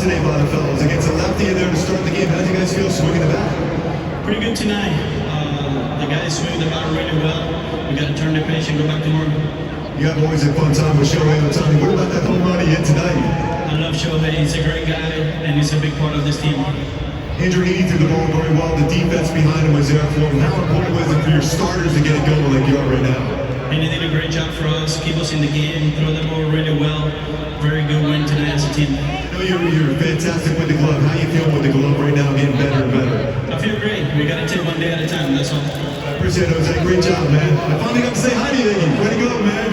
loss today by the fellows against a lefty in there to start the game. How do you guys feel swinging the bat? Pretty good tonight. The guys swing the bat really well. We got to turn the page and go back to normal. You have always a fun time with ShoheiOhtani. What about that home run he hit tonight? I love Shohei. He's a great guy, and he's a big part of this team. Andrew Heaney threw the ball very well. The defense behind him was there for him. How important was it for your starters to get it going like you are right now? And he did a great job for us, keep us in the game, throw the ball really well. Very good win tonight as a team. I know you're fantastic with the glove. How you feeling with the glove right now, getting better and better? I feel great. We got to take one day at a time, that's all. I appreciate it, Jose. Great job, man. I finally got to say hi to you. Way to go, man.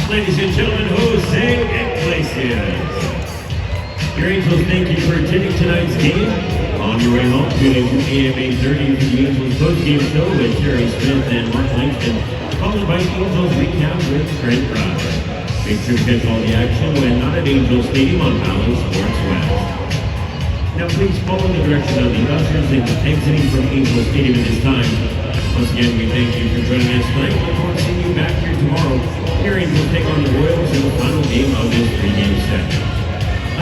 Ladies and gentlemen, JoseIglesias. Your Angels, thank you for attending tonight's game. On your way home, tune in to AM 8:30 for the Angels post-game show with Jerry Smith and Mark Langston, followed by Angels recap with Trent Brown. Make sure to catch all the action when not at Angels Stadium on Valley Sports West. Now please follow the direction of the ushers and exiting from Angels Stadium at this time. Once again, we thank you for joining us tonight. Look forward to seeing you back here tomorrow. Your Angels take on the Royals in the final game of this pregame set.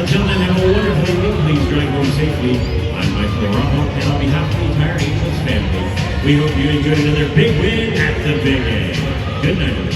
Until then, have a wonderful evening. Please drive home safely. I'm Michael Rojo, and on behalf of the entire Angels family, we hope you enjoyed another big win at the Big A. Good night, everyone.